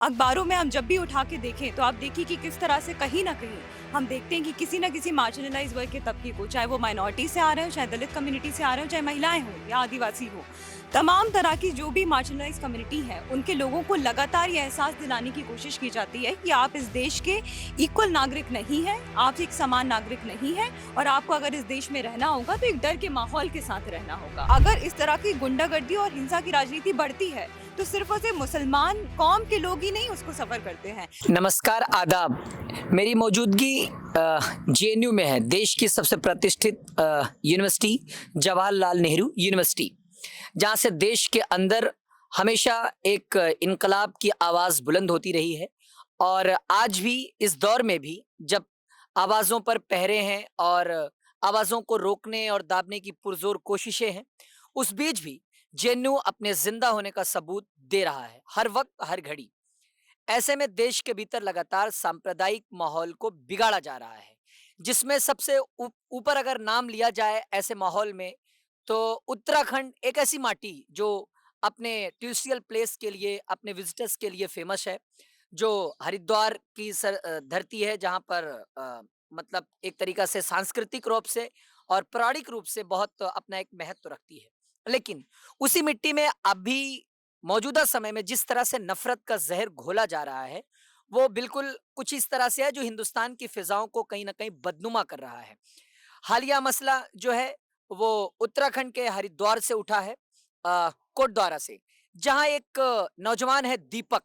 अखबारों में हम जब भी उठा के देखें तो आप देखिए कि किस तरह से कहीं ना कहीं हम देखते हैं कि किसी ना किसी मार्जिनलाइज वर्ग के तबके को, चाहे वो माइनॉरिटी से आ रहे हो, चाहे दलित कम्युनिटी से आ रहे हो, चाहे महिलाएं हो या आदिवासी हो, तमाम तरह की जो भी मार्जिनलाइज कम्युनिटी है उनके लोगों को लगातार ये एहसास दिलाने की कोशिश की जाती है कि आप इस देश के इक्वल नागरिक नहीं हैं, आप एक समान नागरिक नहीं हैं और आपको अगर इस देश में रहना होगा तो एक डर के माहौल के साथ रहना होगा। अगर इस तरह की गुंडागर्दी और हिंसा की राजनीति बढ़ती है तो सिर्फ और सिर्फ मुसलमान कौम के लोग ही नहीं उसको सफर करते हैं। नमस्कार, आदाब। मेरी मौजूदगी जेएनयू में है, देश की सबसे प्रतिष्ठित यूनिवर्सिटी जवाहरलाल नेहरू यूनिवर्सिटी, जहाँ से देश के अंदर हमेशा एक इनकलाब की आवाज़ बुलंद होती रही है। और आज भी इस दौर में भी जब आवाज़ों पर पहरे हैं और आवाज़ों को रोकने और दाबने की पुरजोर कोशिशें हैं, उस बीच भी जेएनयू अपने जिंदा होने का सबूत दे रहा है, हर वक्त हर घड़ी। ऐसे में देश के भीतर लगातार सांप्रदायिक माहौल को बिगाड़ा जा रहा है, जिसमें सबसे ऊपर अगर नाम लिया जाए ऐसे माहौल में, तो उत्तराखंड एक ऐसी माटी जो अपने ट्यूरिस्टियल प्लेस के लिए, अपने विजिटर्स के लिए फेमस है, जो हरिद्वार की धरती है, जहाँ पर मतलब एक तरीका से सांस्कृतिक रूप से और पौराणिक रूप से बहुत अपना एक महत्व रखती है। लेकिन उसी मिट्टी में अभी मौजूदा समय में जिस तरह से नफरत का जहर घोला जा रहा है, वो बिल्कुल कुछ इस तरह से है जो हिंदुस्तान की फिजाओं को कहीं ना कहीं बदनुमा कर रहा है। हालिया मसला जो है वो उत्तराखंड के हरिद्वार से उठा है, कोटद्वारा से, जहां एक नौजवान है दीपक,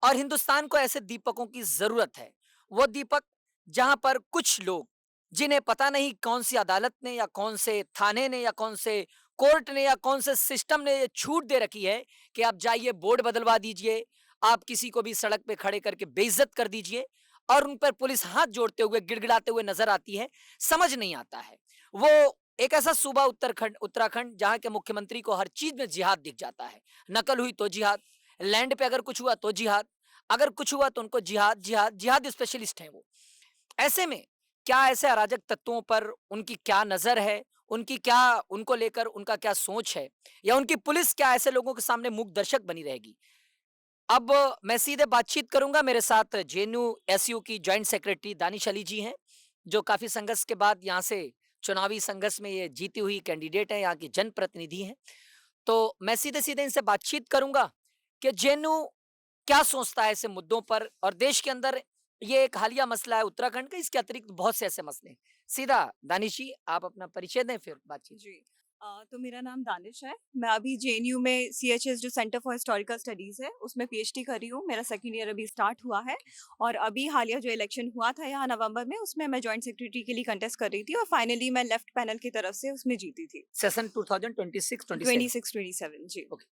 और हिंदुस्तान को ऐसे दीपकों की जरूरत है। वो दीपक जहां पर कुछ लोग, जिन्हें पता नहीं कौन सी अदालत ने या कौन से थाने ने या कौन से कोर्ट ने या कौन से सिस्टम ने ये छूट दे रखी है कि आप जाइए बोर्ड बदलवा दीजिए, आप किसी को भी सड़क पे खड़े करके बेइज्जत कर दीजिए, और उन पर पुलिस हाथ जोड़ते हुए गिड़गिड़ाते हुए नजर आती है। समझ नहीं आता है। वो एक ऐसा सूबा उत्तराखंड उत्तराखंड जहां के मुख्यमंत्री को हर चीज में जिहाद दिख जाता है। नकल हुई तो जिहाद, लैंड पे अगर कुछ हुआ तो जिहाद, अगर कुछ हुआ तो उनको जिहाद जिहाद जिहाद स्पेशलिस्ट हैं वो। ऐसे में क्या ऐसे अराजक तत्वों पर उनकी क्या नजर है, उनकी क्या, उनको लेकर उनका क्या सोच है, या उनकी पुलिस क्या ऐसे लोगों के सामने मूक दर्शक बनी रहेगी? अब मैं सीधे बातचीत करूंगा। मेरे साथ जेएनयू एसयू की जॉइंट सेक्रेटरी दानिश अली जी हैं, जो काफी संघर्ष के बाद यहाँ से चुनावी संघर्ष में ये जीती हुई कैंडिडेट है, यहाँ की जनप्रतिनिधि हैं। तो मैं सीधे सीधे इनसे बातचीत करूंगा कि जेएनयू क्या सोचता है ऐसे मुद्दों पर, और देश के अंदर ये एक हालिया मसला है उत्तराखंड का, इसके अतिरिक्त बहुत से ऐसे मसले हैं। सीधा दानिश जी, आप अपना परिचय दें, फिर बातचीत। जी। तो मेरा नाम दानिश है। मैं अभी जेएनयू में सीएचएस जो सेंटर फॉर हिस्टोरिकल स्टडीज़ है, उसमें पीएचडी कर रही हूँ। मेरा सेकंड ईयर अभी स्टार्ट हुआ है और अभी हालिया जो इलेक्शन हुआ था यहाँ नवंबर में, उसमें मैं जॉइंट सेक्रेटरी के लिए कंटेस्ट कर रही थी और फाइनली मैं लेफ्ट पैनल की तरफ से उसमें जीती थी। सेशन 2026-27। 26-27 जी। ओके।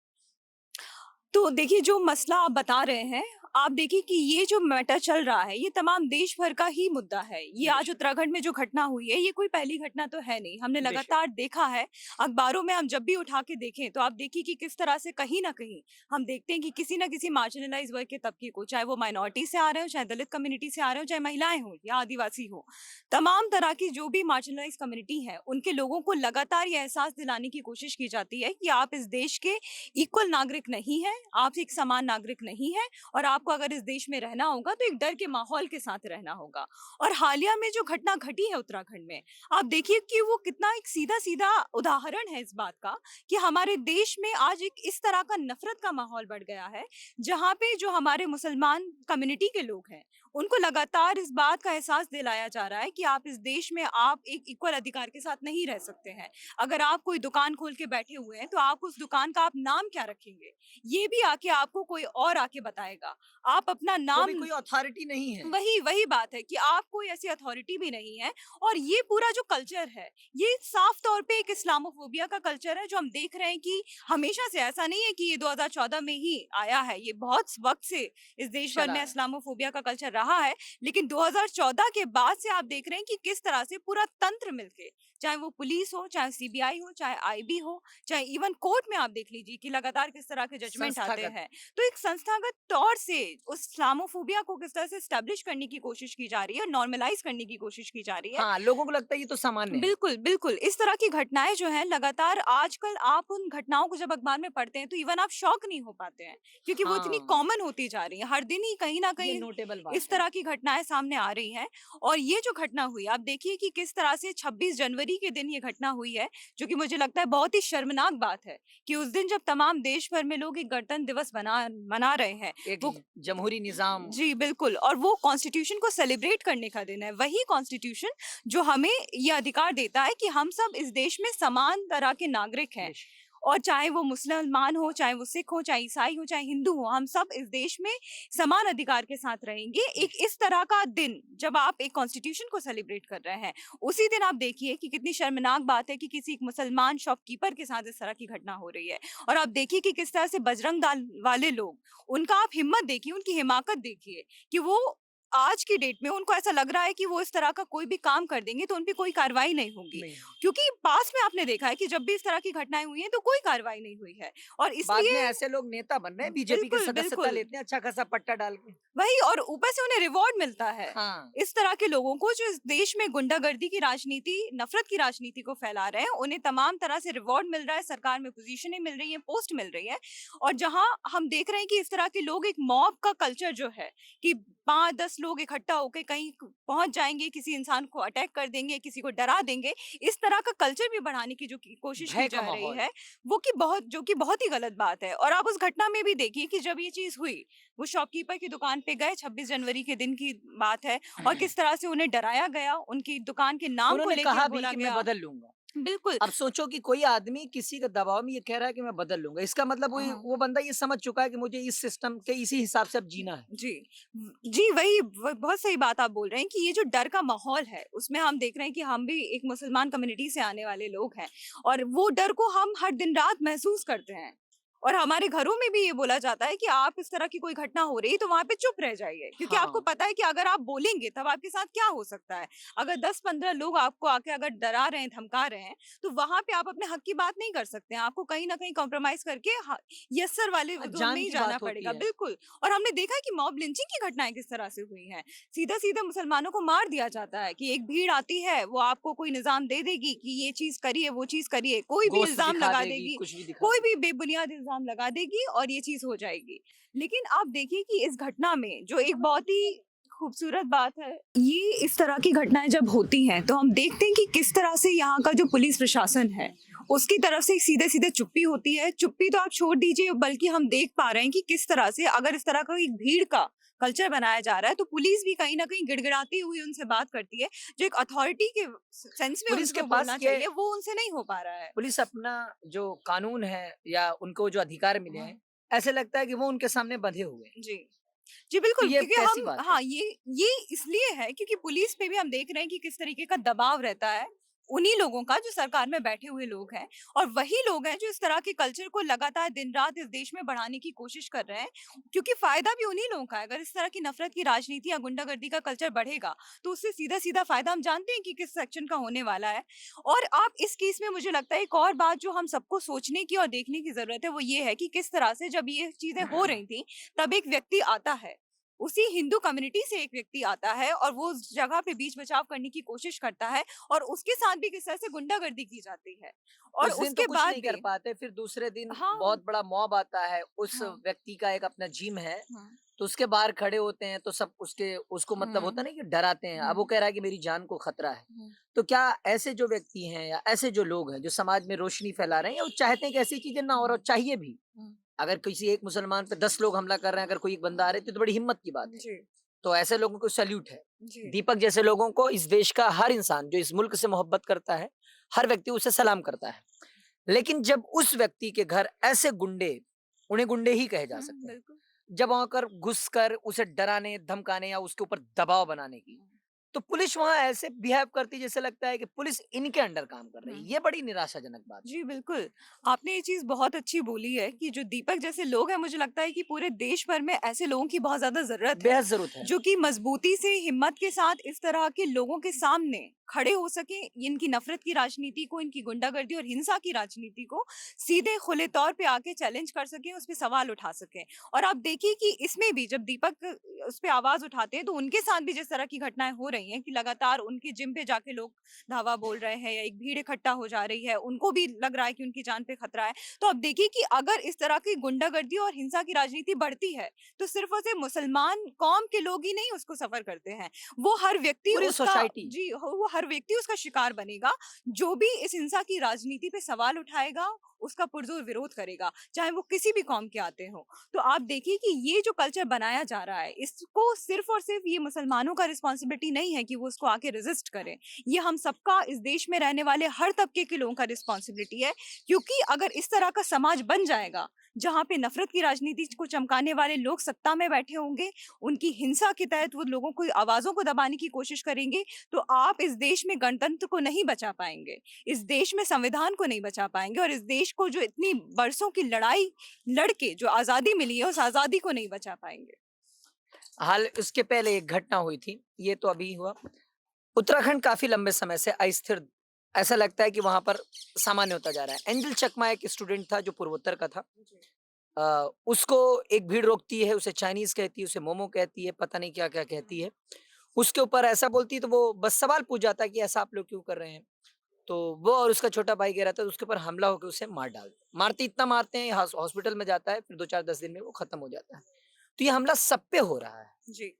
तो देखिए जो मसला आप बता रहे हैं, आप देखिए कि ये जो मैटर चल रहा है, ये तमाम देश भर का ही मुद्दा है। ये आज बेशक। उत्तराखंड में जो घटना हुई है, ये कोई पहली घटना तो है नहीं। हमने बेशक। लगातार देखा है, अखबारों में हम जब भी उठा के देखें, तो आप देखिए कि किस तरह से कहीं न कहीं हम देखते हैं कि किसी न किसी मार्जिनलाइज़ वर्ग के तबके को, चाहे वो माइनॉरिटी से आ रहे हो, चाहे दलित कम्युनिटी से आ रहे हो, चाहे महिलाएँ हों या आदिवासी हो, तमाम तरह की जो भी मार्जिनलाइज़ कम्युनिटी है, उनके लोगों को लगातार ये एहसास दिलाने की कोशिश की जाती है कि आप इस देश के इक्वल नागरिक नहीं हैं, आप एक समान नागरिक नहीं हैं और आपको अगर इस देश में रहना होगा तो एक डर के माहौल के साथ रहना होगा। और हालिया में जो घटना घटी है उत्तराखंड में, आप देखिए कि वो कितना एक सीधा-सीधा उदाहरण है इस बात का कि हमारे देश में आज एक इस तरह का नफ़रत का माहौल बढ़ गया है, जहाँ पे जो हमारे मुसलमान कम्युनिटी के लोग हैं, उनको लगातार इस बात का एहसास दिलाया जा रहा है कि आप इस देश में आप एक इक्वल अधिकार के साथ नहीं रह सकते हैं। अगर आप कोई दुकान खोल के बैठे हुए हैं, तो आप उस दुकान का आप नाम क्या रखेंगे? ये भी आके आपको कोई और आके बताएगा। आप अपना वो नाम भी कोई अथॉरिटी नहीं है। वही वही बात है कि आप कोई ऐसी अथॉरिटी भी नहीं है और ये पूरा जो कल्चर है, ये साफ तौर पे एक इस्लामोफोबिया का कल्चर है जो हम देख रहे हैं कि हमेशा से, ऐसा नहीं है कि ये 2014 में ही आया है, ये बहुत वक़्त से इस देश भर चला में है। इस्लामोफोबिया का कल्चर रहा है, लेकिन 2014 के बाद से आप देख रहे हैं कि किस तरह से पूरा तंत्र मिलके, चाहे वो पुलिस हो, चाहे सीबीआई हो, चाहे आईबी हो, चाहे इवन कोर्ट में आप देख लीजिए कि लगातार किस तरह के जजमेंट आते संस्थागत। हैं। तो एक संस्थागत तौर से उस इस्लामोफोबिया को किस तरह से एस्टेब्लिश करने की कोशिश की जा रही है, नॉर्मलाइज़ करने की कोशिश की जा रही है। हाँ, लोगों को लगता है ये तो सामान्य है। बिल्कुल, बिल्कुल। इस तरह की घटनाएँ जो हैं लगातार आजकल आप उन घटनाओं को जब अखबार में पढ़ते हैं तो इवन आप शॉक नहीं हो पाते हैं, क्योंकि वो इतनी हाँ, कॉमन होती जा रही हैं। हर दिन ही कहीं न ये कहीं नोटेबल बात इस है। तरह की घटनाएँ सामने आ रही हैं। और ये जो घटना हुई, आप देखिए कि किस तरह से 26 जनवरी के दिन ये घटना हुई है, जो कि मुझे लगता है बहुत ही शर्मनाक बात है कि उस दिन जब तमाम देश भर में लोग एक गणतंत्र दिवस मना रहे हैं, एक वो जमहूरी निज़ाम। जी, बिल्कुल। और वो कॉन्स्टिट्यूशन को सेलिब्रेट करने का दिन है। वही कॉन्स्टिट्यूशन जो हमें ये अधिकार देता है कि हम सब इस देश में समान तरह के नागरिक हैं। बेश और चाहे वो मुसलमान हो, चाहे वो सिख हो, चाहे ईसाई हो, चाहे हिंदू हो, हम सब इस देश में समान अधिकार के साथ रहेंगे। एक बेश इस तरह का दिन जब आप एक कॉन्स्टिट्यूशन को सेलिब्रेट कर रहे हैं, उसी दिन आप देखिए कि कितनी शर्मनाक बात है कि किसी एक मुसलमान शॉपकीपर के साथ इस तरह की घटना हो रही है। और आप देखिए कि किस तरह से बजरंग दल वाले लोग, उनका आप हिम्मत देखिए, उनकी हिमाकत देखिए कि वो आज की डेट में उनको ऐसा लग रहा है कि वो इस तरह का कोई भी काम कर देंगे तो उन पे कोई कार्रवाई नहीं होगी। नहीं। क्योंकि पास्ट में आपने देखा है कि जब भी इस तरह की घटनाएँ हुई हैं तो कोई कार्रवाई नहीं हुई है। और बाद में इसलिए ऐसे लोग नेता बन रहे हैं, बीजेपी की बिल्कुल, सदस्यता बिल्कुल। लेते हैं अच्छा खासा पट्टा डाल के। वही, और ऊपर से उन्हें रिवॉर्ड मिलता है। हाँ, इस तरह के लोगों को जो इस देश में गुंडागर्दी की राजनीति, नफ़रत की राजनीति को फैला रहे हैं, उन्हें तमाम तरह से रिवॉर्ड मिल रहा है, सरकार में पोज़ीशनें मिल रही हैं, पोस्ट मिल रही है। और जहाँ हम देख रहे हैं कि इस तरह के लोग, एक मॉब का कल्चर जो है कि 5-10 लोग इकट्ठा होके कहीं पहुँच जाएँगे, किसी इंसान को अटैक कर देंगे, किसी को डरा देंगे, इस तरह का कल्चर भी बढ़ाने की जो की कोशिश की भय का जा रही माहौल। है, जो कि बहुत ही गलत बात है। और आप उस घटना में भी देखिए कि जब ये चीज़ हुई, वो शॉपकीपर की दुकान पे गए, 26 जनवरी के दिन की बात है, और किस तरह से उन्हें डराया गया, उनकी दुकान के नाम को उन्होंने लेके कहा भी बोला कि मैं गया। बदल लूँगा। बिल्कुल। अब सोचो कि कोई आदमी किसी के दबाव में ये कह रहा है कि मैं बदल लूँगा। इसका मतलब हाँ। वो बंदा ये समझ चुका है कि मुझे इस सिस्टम के इसी हिसाब से अब जीना है। जी। जी, वही बहुत सही बात आप बोल रहे हैं कि ये जो डर का माहौल है, उसमें हम देख रहे हैं कि हम भी एक मुसलमान कम्युनिटी से आने वाले लोग हैं, और वो डर को हम हर दिन-रात महसूस करते हैं। और हमारे घरों में भी ये बोला जाता है कि आप इस तरह की कोई घटना हो रही है, तो वहाँ पे चुप रह जाइए, क्योंकि आपको हाँ, पता है कि अगर आप बोलेंगे, तब आपके साथ क्या हो सकता है। अगर 10-15 लोग आपको आके अगर डरा रहे हैं, धमका रहे हैं, तो वहाँ पे आप अपने हक की बात नहीं कर सकते हैं। आपको कहीं न कहीं कॉम्प्रोमाइज़ करके यस सर वाले ज़ोन में जान ही की जाना बात होती पड़ेगा। है। बिल्कुल। और हमने देखा है कि मॉब लिंचिंग की घटनाएँ किस तरह से हुई हैं। सीधा-सीधा मुसलमानों को मार दिया जाता है कि एक भीड़ आती है, वो आपको कोई निज़ाम दे देगी कि ये चीज़ करिए, वो चीज़ करिए, कोई भी गोश्त इल्ज़ाम दिखा लगा देगी, देगी, कुछ भी दिखा कोई देगी। भी बेबुनियाद इल्ज़ाम लगा देगी और ये चीज़ हो जाएगी। लेकिन आप देखिए कि इस घटना में जो एक बहुत ही खूबसूरत बात है, ये इस तरह की घटनाएँ जब होती हैं, तो हम देखते हैं कि किस तरह से यहाँ का जो पुलिस प्रशासन है, उसकी तरफ से सीधे-सीधे चुप्पी होती है। चुप्पी तो आप छोड़ दीजिए, बल्कि हम देख पा रहे हैं कि किस तरह से अगर इस तरह का एक भीड़ का कल्चर बनाया जा रहा है, तो पुलिस भी कहीं न कहीं गिड़गिड़ाती हुई उनसे बात करती है। जो एक अथॉरिटी के सेंस में पुलिस के उनको पास बोलना ये चाहिए, वो उनसे नहीं हो पा रहा है। पुलिस अपना जो कानून है या उनको जो अधिकार मिले हाँ, हैं, ऐसे लगता है कि वो उनके सामने बंधे हुए हैं। जी। जी, तो बिल्कुल, ये क्योंकि कैसी हम बात है? हाँ, ये इसलिए है क्योंकि पुलिस पे भी हम देख रहे हैं कि किस तरीके का दबाव रहता है, उन्हीं लोगों का जो सरकार में बैठे हुए लोग हैं, और वही लोग हैं जो इस तरह के कल्चर को लगातार दिन-रात इस देश में बढ़ाने की कोशिश कर रहे हैं, क्योंकि फ़ायदा भी उन्हीं लोगों का है। अगर इस तरह की नफ़रत की राजनीति या गुंडागर्दी का कल्चर बढ़ेगा, तो उससे सीधा-सीधा फ़ायदा हम जानते हैं कि किस सेक्शन का होने वाला है। और आप इस केस में मुझे लगता है एक और बात जो हम सबको सोचने की और देखने की ज़रूरत है, वो ये है कि किस तरह से जब ये चीज़ें हो रही थी, तब एक व्यक्ति आता है, उसी हिंदू कम्युनिटी से एक व्यक्ति आता है और वो उस जगह पे बीच बचाव करने की कोशिश करता है, और उसके साथ भी किस तरह से गुंडागर्दी की जाती है। और उस दिन तो उसके कुछ बाद नहीं कर भी पाते, फिर दूसरे दिन हाँ, बहुत बड़ा मॉब आता है, उस हाँ, व्यक्ति का एक अपना जिम है, हाँ, तो उसके बाहर खड़े होते हैं, तो सब उसको मतलब हुँ, होता है ना कि डराते हैं। अब वो हुँ, कह रहा है कि मेरी जान को खतरा है। हुँ, तो क्या ऐसे जो व्यक्ति हैं या ऐसे जो लोग हैं, जो समाज में रोशनी फैला रहे हैं, या वो चाहते हैं कि ऐसी चीज़ें ना हो और हुँ, चाहिए भी? हुँ, अगर किसी एक मुसलमान पे 10 लोग हमला कर रहे हैं, अगर कोई एक बंदा आ रहा है, तो बड़ी हिम्मत की बात है। जी, तो ऐसे लोगों को सैल्यूट है। जी, दीपक जैसे लोगों को इस देश का हर इंसान जो इस मुल्क से मोहब्बत करता है, हर व्यक्ति उसे सलाम करता है। लेकिन जब उस व्यक्ति के घर ऐसे गुंडे, उन्हें गुंडे ही कहे जा हुँ, सकते हैं, बिल्कुल। जब आकर घुसकर उसे डराने, धमकाने या उसके ऊपर दबाव बनाने की हुँ। तो पुलिस वहाँ ऐसे बिहेव करती है जैसे लगता है कि पुलिस इनके अंडर काम कर रही है। हम्म। ये बड़ी निराशाजनक बात है। जी, बिल्कुल। आपने ये चीज़ बहुत अच्छी बोली है कि जो दीपक जैसे लोग हैं, मुझे लगता है कि पूरे देश भर में ऐसे लोगों की बहुत ज़्यादा ज़रूरत है, बेहद ज़रूरत है। जो कि मज़बूती से, हिम्मत के साथ इस तरह के लोगों के सामने खड़े हो सकें, इनकी नफ़रत की राजनीति को, इनकी गुंडागर्दी और हिंसा की राजनीति को सीधे खुले तौर पे आके चैलेंज कर सकें, उस पे सवाल उठा सकें। और आप देखिए कि इसमें भी जब दीपक उस पे आवाज़ उठाते हैं, तो उनके साथ भी जिस तरह की घटनाएँ हो रही हैं कि लगातार उनके जिम पे जाके लोग धावा बोल रहे हैं या एक भीड़ इकट्ठा हो जा रही है, उनको भी लग रहा है कि उनकी जान पे खतरा है। तो अब देखिए कि अगर इस तरह की गुंडागर्दी और हिंसा की राजनीति बढ़ती है, तो सिर्फ़ और सिर्फ़ मुसलमान कौम के लोग ही नहीं उसको सफ़र करते हैं। वो हर व्यक्ति पूरी उसका सोसाइटी। जी, वो हर व्यक्ति उसका शिकार बनेगा, जो भी इस हिंसा की राजनीति पे सवाल उठाएगा, उसका पुरज़ोर विरोध करेगा, चाहे वो किसी भी कौम के आते हों। तो आप देखिए कि ये जो कल्चर बनाया जा रहा है, इसको सिर्फ़ और सिर्फ़ ये मुसलमानों का रिस्पॉन्सिबिलिटी नहीं है कि वो उसको आके रेज़िस्ट करें। ये हम सबका, इस देश में रहने वाले हर तबके के लोगों का रिस्पॉन्सिबिलिटी है, क्योंकि अगर इस तरह का समाज बन जाएगा जहाँ पे नफरत की राजनीति को चमकाने वाले लोग सत्ता में बैठे होंगे, उनकी हिंसा के तहत वो लोगों को आवाजों को दबाने की कोशिश करेंगे, तो आप इस देश में गणतंत्र को नहीं बचा पाएंगे, इस देश में संविधान को नहीं बचा पाएंगे और इस देश को जो इतनी बरसों की लड़ाई लड़के जो आजादी मिली है, उस आजादी को नहीं बचा पाएंगे। हाल उसके पहले एक घटना हुई थी, ये तो अभी हुआ। उत्तराखंड काफ़ी लंबे समय से अस्थिर, ऐसा लगता है कि वहाँ पर सामान्य होता जा रहा है। एंजल चकमा एक स्टूडेंट था जो पूर्वोत्तर का था। उसको एक भीड़ रोकती है, उसे चाइनीज़ कहती है, उसे मोमो कहती है, पता नहीं क्या-क्या कहती है। उसके ऊपर ऐसा बोलती है तो वो बस सवाल पूछ जाता है कि ऐसा आप लोग क्यों कर रहे हैं? तो वो और उसका छोटा भाई कह रहा था, उसके ऊपर हमला होके उसे मार डालते हैं। मारते इतना मारते हैं, हॉस्पिटल में जाता है, फिर 2-4 10 दिन में वो खत्म हो जाता है। तो ये हमला सब पे हो रहा है। जी।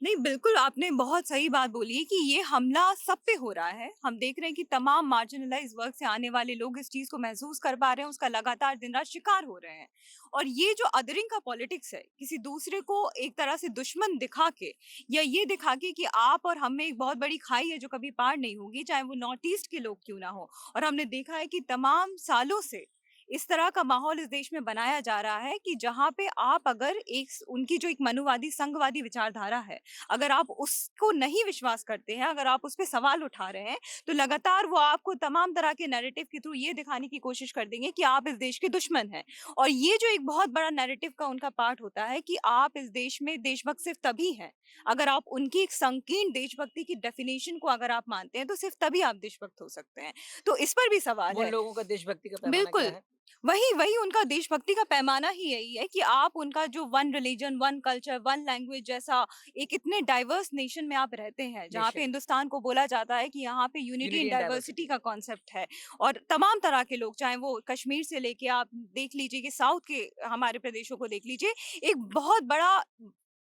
नहीं, बिल्कुल आपने बहुत सही बात बोली है कि ये हमला सब पे हो रहा है। हम देख रहे हैं कि तमाम मार्जिनलाइज़्ड वर्ग से आने वाले लोग इस चीज़ को महसूस कर पा रहे हैं, उसका लगातार दिन-रात शिकार हो रहे हैं। और ये जो अदरिंग का पॉलिटिक्स है, किसी दूसरे को एक तरह से दुश्मन दिखा के या ये दिखा के कि आप और हम में एक बहुत बड़ी खाई है जो कभी पार नहीं होगी, चाहे वो नॉर्थ ईस्ट के लोग क्यों ना हों। और हमने देखा है कि तमाम सालों से इस तरह का माहौल इस देश में बनाया जा रहा है कि जहाँ पे आप अगर एक उनकी जो एक मनुवादी संघवादी विचारधारा है, अगर आप उसको नहीं विश्वास करते हैं, अगर आप उस पे सवाल उठा रहे हैं, तो लगातार वो आपको तमाम तरह के नैरेटिव के थ्रू ये दिखाने की कोशिश कर देंगे कि आप इस देश के दुश्मन हैं। और ये जो एक बहुत बड़ा नैरेटिव का उनका पार्ट होता है कि आप इस देश में देशभक्त सिर्फ तभी हैं, अगर आप उनकी एक संकीर्ण देशभक्ति की डेफिनेशन को अगर आप मानते हैं, तो सिर्फ तभी आप देशभक्त हो सकते हैं। तो इस पर भी सवाल वो उन है। लोगों का देशभक्ति का पैमाना क्या बिल्कुल, है? वही वही उनका देशभक्ति का पैमाना ही यही है कि आप उनका जो one religion, one culture, one language जैसा एक इतने डाइवर्स नेशन में आप रहते हैं, जहाँ पे नेशन, हिंदुस्तान को बोला जाता है कि यहाँ पे unity in unity and diversity diversity. का कॉन्सेप्ट है। और तमाम तरह के लोग, चाहे वो कश्मीर से लेके आप देख लीजिए कि साउथ के हमारे प्रदेशों को देख लीजिए, एक बहुत बड़ा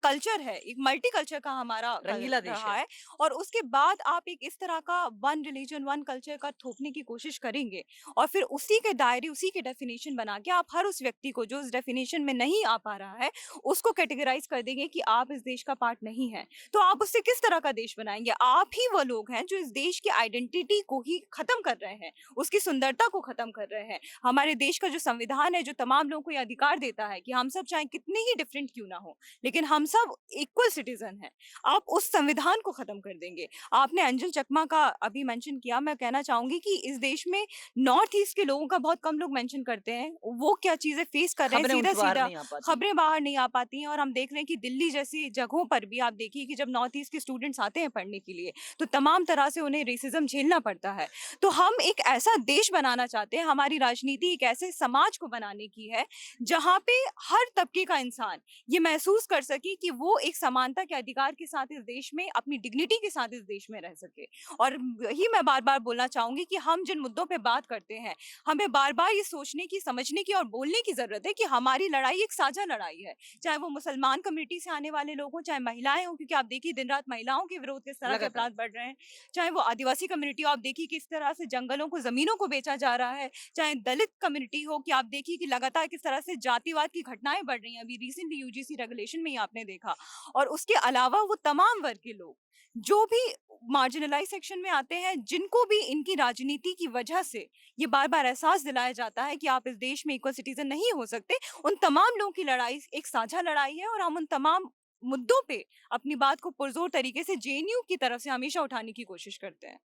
कल्चर है, एक मल्टी कल्चर का हमारा कल रंगीला देश रहा है। है। और उसके बाद आप एक इस तरह का वन रिलीजन, वन कल्चर का थोपने की कोशिश करेंगे और फिर उसी के दायरे, उसी के डेफिनेशन बना के आप हर उस व्यक्ति को जो उस डेफिनेशन में नहीं आ पा रहा है, उसको कैटेगराइज़ कर देंगे कि आप इस देश का पार्ट नहीं हैं। तो आप उससे किस तरह का देश बनाएँगे? आप ही वो लोग हैं जो इस देश की आइडेंटिटी को ही खत्म कर रहे हैं, उसकी सुंदरता को खत्म कर रहे हैं। हमारे देश का जो संविधान है, जो तमाम लोगों को ये अधिकार देता है कि हम सब चाहे कितने ही डिफरेंट क्यों ना हो, लेकिन हम सब इक्वल सिटीज़न हैं। आप उस संविधान को खत्म कर देंगे। आपने अंजुम चकमा का अभी मेंशन किया, मैं कहना चाहूँगी कि इस देश में नॉर्थ ईस्ट के लोगों का बहुत कम लोग मेंशन करते हैं। वो क्या चीज़ें फेस कर रहे हैं खबरें उनकी बाहर सीधा-सीधा, नहीं आ पाती। खबरें बाहर नहीं आ पाती हैं और हम देख रहे हैं कि दिल्ली जैसी जगहों पर भी आप देखिए कि जब नॉर्थ ईस्ट के स्टूडेंट्स आते हैं पढ़ने के लिए, तो तमाम तरह से उन्हें रेसिज़्म झेलना पड़ता है। तो हम एक ऐसा देश बनाना चाहते हैं, हमारी राजनीति एक ऐसे समाज को बनाने की है, जहाँ पे हर तबके का इंसान ये महसूस कर सके कि वो एक समानता के अधिकार के साथ इस देश में, अपनी डिग्निटी के साथ इस देश में रह सके। और वही मैं बार-बार बोलना चाहूँगी कि हम जिन मुद्दों पे बात करते हैं, हमें बार-बार ये सोचने की, समझने की और बोलने की ज़रूरत है कि हमारी लड़ाई एक साझा लड़ाई है। चाहे वो मुसलमान कम्युनिटी से आने वाले लोग हों, चाहे महिलाएँ हों, क्योंकि आप देखिए दिन-रात महिलाओं के विरोध किस तरह के लगातार। अपराध बढ़ रहे हैं। चाहे वो आदिवासी कम्युनिटी हो, आप देखिए किस तरह से जंगलों को, ज़मीनों को बेचा जा रहा है। चाहे दलित कम्युनिटी हो कि आप देखिए कि लगातार किस तरह से जातिवाद की घटनाएँ बढ़ रही हैं। अभी रिसेंटली यूजीसी रेगुलेशन में ही आपने देखा। और उसके अलावा वो तमाम वर्ग के लोग, जो भी मार्जिनलाइज़ सेक्शन में आते हैं, जिनको भी इनकी राजनीति की वजह से ये बार-बार एहसास दिलाया जाता है कि आप इस देश में इक्वल सिटीज़न नहीं हो सकते, उन तमाम लोगों की लड़ाई एक साझा लड़ाई है और हम उन तमाम मुद्दों पे अपनी बात को पुरजोर तरीके से जेएनयू की तरफ से हमेशा उठाने की कोशिश करते हैं।